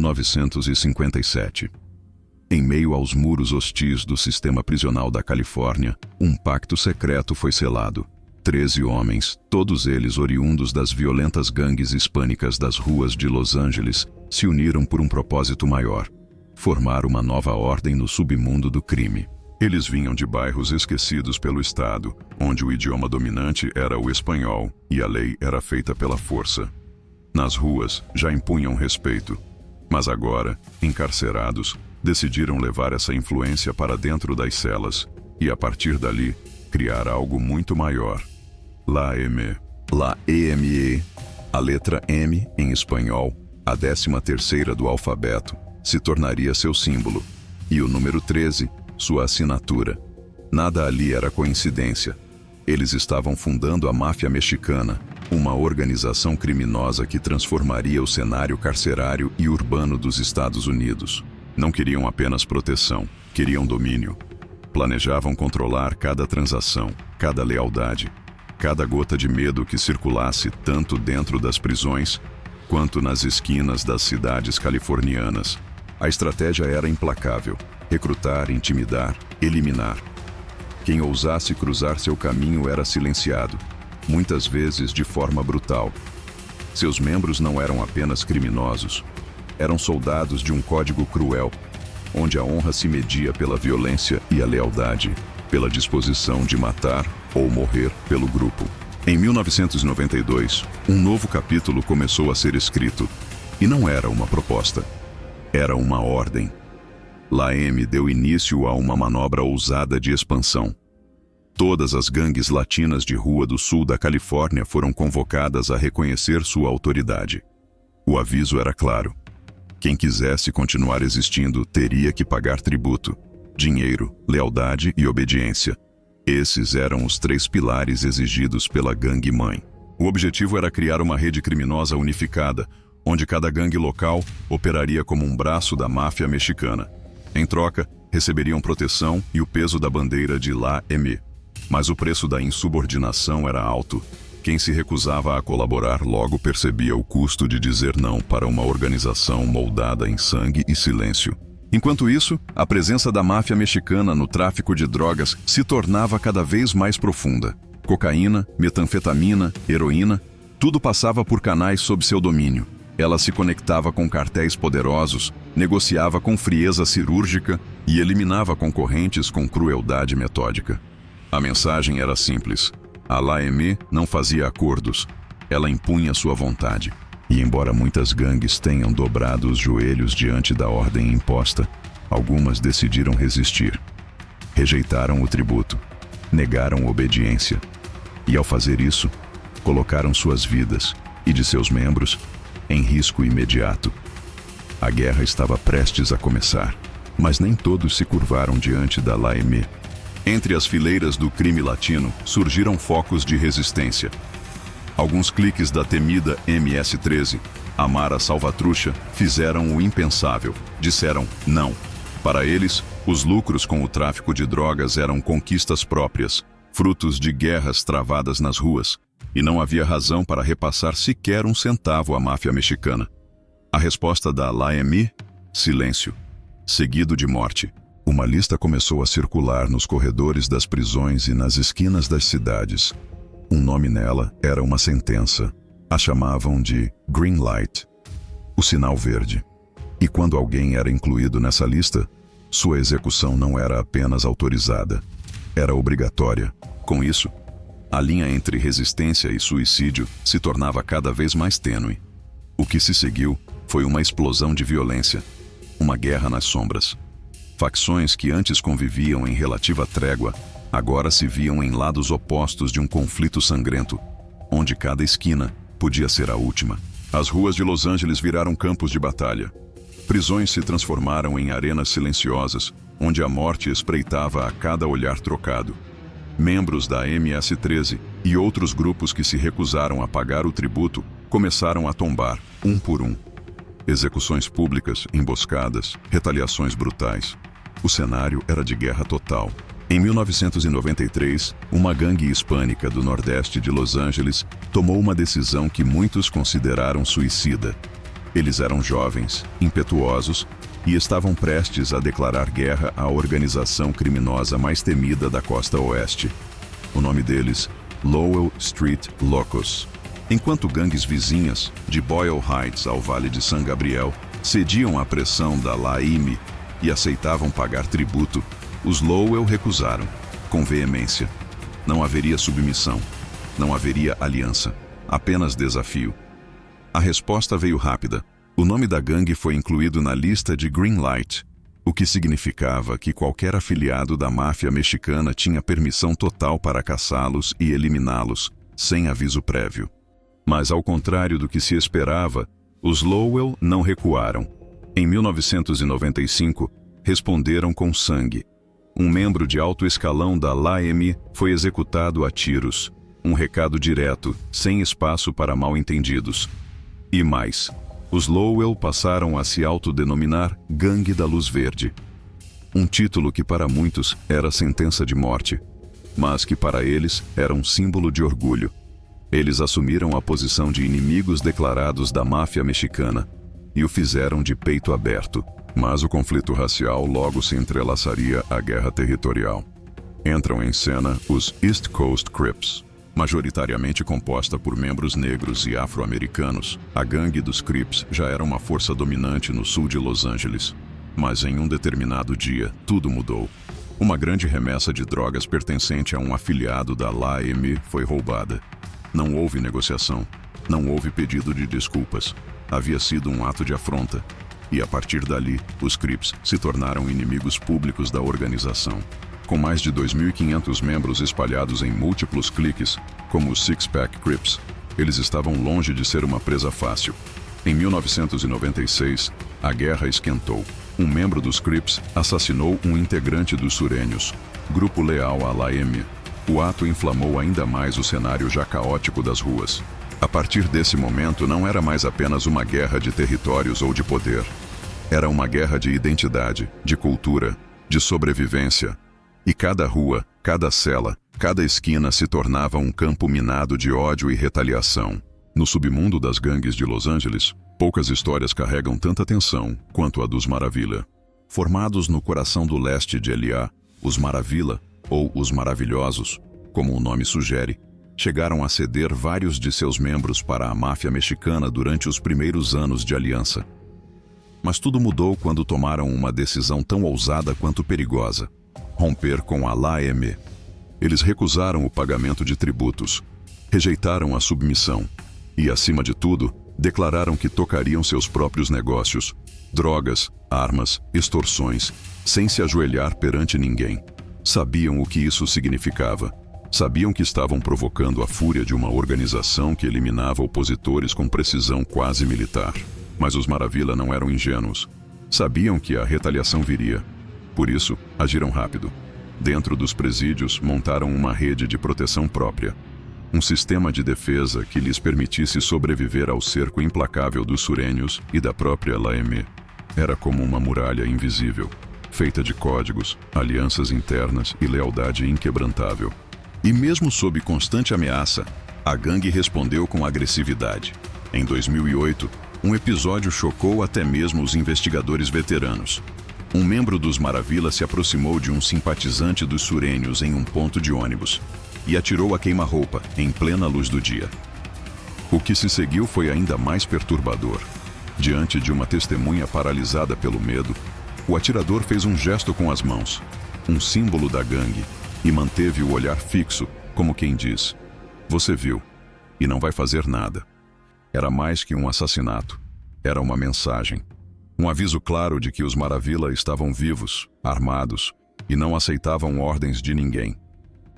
1957. Em meio aos muros hostis do sistema prisional da Califórnia, um pacto secreto foi selado. 13 homens, todos eles oriundos das violentas gangues hispânicas das ruas de Los Angeles, se uniram por um propósito maior: formar uma nova ordem no submundo do crime. Eles vinham de bairros esquecidos pelo Estado, onde o idioma dominante era o espanhol e a lei era feita pela força. Nas ruas já impunham respeito, mas agora, encarcerados, decidiram levar essa influência para dentro das celas e, a partir dali, criar algo muito maior. LAM-E. LAM-E, a letra M em espanhol, a 13ª do alfabeto, se tornaria seu símbolo, e o número 13, sua assinatura. Nada ali era coincidência. Eles estavam fundando a máfia mexicana, uma organização criminosa que transformaria o cenário carcerário e urbano dos Estados Unidos. Não queriam apenas proteção, queriam domínio. Planejavam controlar cada transação, cada lealdade, cada gota de medo que circulasse tanto dentro das prisões quanto nas esquinas das cidades californianas. A estratégia era implacável: recrutar, intimidar, eliminar. Quem ousasse cruzar seu caminho era silenciado, muitas vezes de forma brutal. Seus membros não eram apenas criminosos, eram soldados de um código cruel, onde a honra se media pela violência e a lealdade pela disposição de matar ou morrer pelo grupo. Em 1992, um novo capítulo começou a ser escrito, e não era uma proposta, era uma ordem. LAM deu início a uma manobra ousada de expansão. Todas as gangues latinas de rua do sul da Califórnia foram convocadas a reconhecer sua autoridade. O aviso era claro: quem quisesse continuar existindo teria que pagar tributo, dinheiro, lealdade e obediência. Esses eram os 3 pilares exigidos pela gangue-mãe. O objetivo era criar uma rede criminosa unificada, onde cada gangue local operaria como um braço da máfia mexicana. Em troca, receberiam proteção e o peso da bandeira de LAM-E. Mas o preço da insubordinação era alto. Quem se recusava a colaborar logo percebia o custo de dizer não para uma organização moldada em sangue e silêncio. Enquanto isso, a presença da máfia mexicana no tráfico de drogas se tornava cada vez mais profunda. Cocaína, metanfetamina, heroína, tudo passava por canais sob seu domínio. Ela se conectava com cartéis poderosos, negociava com frieza cirúrgica e eliminava concorrentes com crueldade metódica. A mensagem era simples: a LAM-E não fazia acordos, ela impunha sua vontade. E embora muitas gangues tenham dobrado os joelhos diante da ordem imposta, algumas decidiram resistir. Rejeitaram o tributo, negaram obediência. E ao fazer isso, colocaram suas vidas e de seus membros em risco imediato. A guerra estava prestes a começar, mas nem todos se curvaram diante da LAM-E. Entre as fileiras do crime latino surgiram focos de resistência. Alguns cliques da temida MS-13, a Mara Salvatrucha, fizeram o impensável. Disseram não. Para eles, os lucros com o tráfico de drogas eram conquistas próprias, frutos de guerras travadas nas ruas, e não havia razão para repassar sequer um centavo à máfia mexicana. A resposta da LAM-E? Silêncio, seguido de morte. Uma lista começou a circular nos corredores das prisões e nas esquinas das cidades. Um nome nela era uma sentença. A chamavam de Green Light, o sinal verde. E quando alguém era incluído nessa lista, sua execução não era apenas autorizada, era obrigatória. Com isso, a linha entre resistência e suicídio se tornava cada vez mais tênue. O que se seguiu foi uma explosão de violência, uma guerra nas sombras. Facções que antes conviviam em relativa trégua, agora se viam em lados opostos de um conflito sangrento, onde cada esquina podia ser a última. As ruas de Los Angeles viraram campos de batalha. Prisões se transformaram em arenas silenciosas, onde a morte espreitava a cada olhar trocado. Membros da MS-13 e outros grupos que se recusaram a pagar o tributo começaram a tombar, um por um. Execuções públicas, emboscadas, retaliações brutais. O cenário era de guerra total. Em 1993, uma gangue hispânica do nordeste de Los Angeles tomou uma decisão que muitos consideraram suicida. Eles eram jovens, impetuosos e estavam prestes a declarar guerra à organização criminosa mais temida da costa oeste. O nome deles, Lowell Street Locos. Enquanto gangues vizinhas, de Boyle Heights ao Vale de San Gabriel, cediam à pressão da LAIME e aceitavam pagar tributo, os Lowell recusaram, com veemência. Não haveria submissão, não haveria aliança, apenas desafio. A resposta veio rápida. O nome da gangue foi incluído na lista de Green Light, o que significava que qualquer afiliado da máfia mexicana tinha permissão total para caçá-los e eliminá-los, sem aviso prévio. Mas, ao contrário do que se esperava, os Lowell não recuaram. Em 1995, responderam com sangue. Um membro de alto escalão da LAIME foi executado a tiros. Um recado direto, sem espaço para mal-entendidos. E mais, os Lowell passaram a se autodenominar Gangue da Luz Verde. Um título que para muitos era sentença de morte, mas que para eles era um símbolo de orgulho. Eles assumiram a posição de inimigos declarados da máfia mexicana e o fizeram de peito aberto. Mas o conflito racial logo se entrelaçaria à guerra territorial. Entram em cena os East Coast Crips. Majoritariamente composta por membros negros e afro-americanos, a gangue dos Crips já era uma força dominante no sul de Los Angeles. Mas em um determinado dia, tudo mudou. Uma grande remessa de drogas pertencente a um afiliado da LAIME foi roubada. Não houve negociação, não houve pedido de desculpas. Havia sido um ato de afronta. E a partir dali, os Crips se tornaram inimigos públicos da organização. Com mais de 2.500 membros espalhados em múltiplos cliques, como os Six Pack Crips, eles estavam longe de ser uma presa fácil. Em 1996, a guerra esquentou. Um membro dos Crips assassinou um integrante dos Sureños, grupo leal à LAIME. O ato inflamou ainda mais o cenário já caótico das ruas. A partir desse momento, não era mais apenas uma guerra de territórios ou de poder. Era uma guerra de identidade, de cultura, de sobrevivência. E cada rua, cada cela, cada esquina se tornava um campo minado de ódio e retaliação. No submundo das gangues de Los Angeles, poucas histórias carregam tanta tensão quanto a dos Maravilla. Formados no coração do leste de LA, os Maravilla, ou os Maravilhosos, como o nome sugere, chegaram a ceder vários de seus membros para a máfia mexicana durante os primeiros anos de aliança. Mas tudo mudou quando tomaram uma decisão tão ousada quanto perigosa: romper com a LAIME. Eles recusaram o pagamento de tributos, rejeitaram a submissão e, acima de tudo, declararam que tocariam seus próprios negócios, drogas, armas, extorsões, sem se ajoelhar perante ninguém. Sabiam o que isso significava. Sabiam que estavam provocando a fúria de uma organização que eliminava opositores com precisão quase militar. Mas os Maravilla não eram ingênuos. Sabiam que a retaliação viria. Por isso, agiram rápido. Dentro dos presídios, montaram uma rede de proteção própria. Um sistema de defesa que lhes permitisse sobreviver ao cerco implacável dos Sureños e da própria LAIME. Era como uma muralha invisível, feita de códigos, alianças internas e lealdade inquebrantável. E mesmo sob constante ameaça, a gangue respondeu com agressividade. Em 2008, um episódio chocou até mesmo os investigadores veteranos. Um membro dos Maravilla se aproximou de um simpatizante dos Sureños em um ponto de ônibus e atirou a queima-roupa em plena luz do dia. O que se seguiu foi ainda mais perturbador. Diante de uma testemunha paralisada pelo medo, o atirador fez um gesto com as mãos, um símbolo da gangue, e manteve o olhar fixo, como quem diz: "Você viu, e não vai fazer nada." Era mais que um assassinato. Era uma mensagem. Um aviso claro de que os Maravilla estavam vivos, armados, e não aceitavam ordens de ninguém.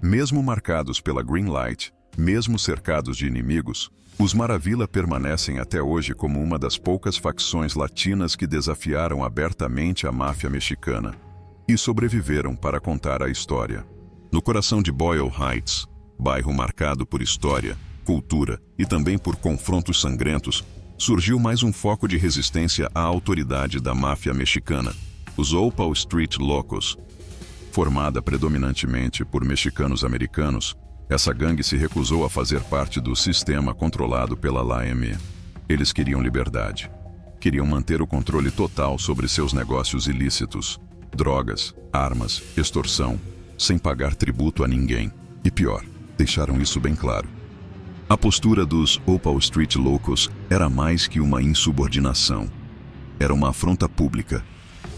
Mesmo marcados pela Green Light, mesmo cercados de inimigos, os Maravilla permanecem até hoje como uma das poucas facções latinas que desafiaram abertamente a máfia mexicana e sobreviveram para contar a história. No coração de Boyle Heights, bairro marcado por história, cultura e também por confrontos sangrentos, surgiu mais um foco de resistência à autoridade da máfia mexicana, os Opal Street Locos. Formada predominantemente por mexicanos americanos, essa gangue se recusou a fazer parte do sistema controlado pela LAIME. Eles queriam liberdade. Queriam manter o controle total sobre seus negócios ilícitos, drogas, armas, extorsão, sem pagar tributo a ninguém. E pior, deixaram isso bem claro. A postura dos Opal Street Locos era mais que uma insubordinação. Era uma afronta pública.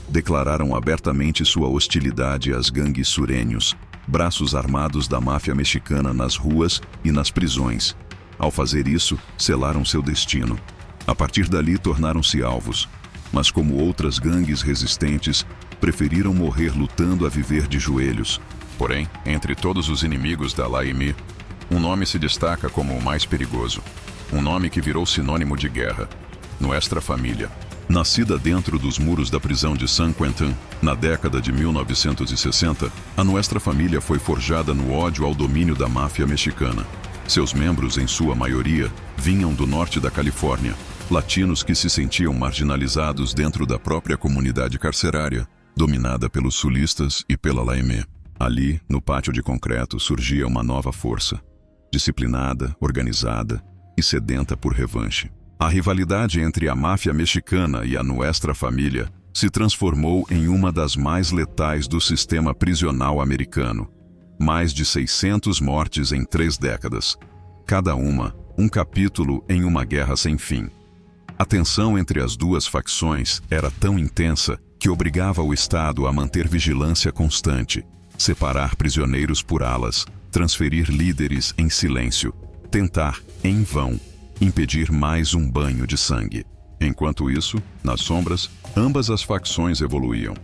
Declararam abertamente sua hostilidade às gangues sureños, braços armados da máfia mexicana nas ruas e nas prisões. Ao fazer isso, selaram seu destino. A partir dali, tornaram-se alvos. Mas como outras gangues resistentes, preferiram morrer lutando a viver de joelhos. Porém, entre todos os inimigos da LAM, um nome se destaca como o mais perigoso. Um nome que virou sinônimo de guerra. Nuestra Família. Nascida dentro dos muros da prisão de San Quentin, na década de 1960, a Nuestra Família foi forjada no ódio ao domínio da máfia mexicana. Seus membros, em sua maioria, vinham do norte da Califórnia, latinos que se sentiam marginalizados dentro da própria comunidade carcerária, dominada pelos sulistas e pela LAM. Ali, no pátio de concreto, surgia uma nova força, disciplinada, organizada e sedenta por revanche. A rivalidade entre a máfia mexicana e a Nuestra Família se transformou em uma das mais letais do sistema prisional americano. Mais de 600 mortes em 3 décadas. Cada uma, um capítulo em uma guerra sem fim. A tensão entre as duas facções era tão intensa que obrigava o Estado a manter vigilância constante, separar prisioneiros por alas, transferir líderes em silêncio, tentar, em vão, impedir mais um banho de sangue. Enquanto isso, nas sombras, ambas as facções evoluíam.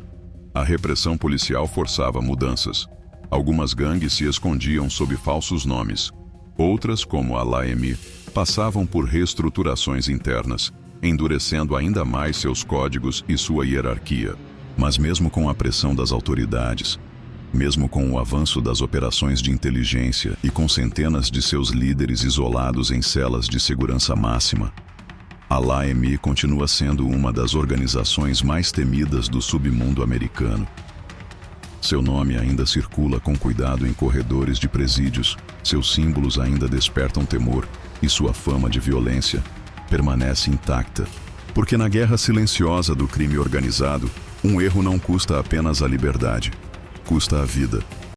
A repressão policial forçava mudanças. Algumas gangues se escondiam sob falsos nomes. Outras, como a LAM, passavam por reestruturações internas, endurecendo ainda mais seus códigos e sua hierarquia. Mas mesmo com a pressão das autoridades, mesmo com o avanço das operações de inteligência e com centenas de seus líderes isolados em celas de segurança máxima, a LAM continua sendo uma das organizações mais temidas do submundo americano. Seu nome ainda circula com cuidado em corredores de presídios, seus símbolos ainda despertam temor e sua fama de violência permanece intacta. Porque na guerra silenciosa do crime organizado, um erro não custa apenas a liberdade, custa a vida.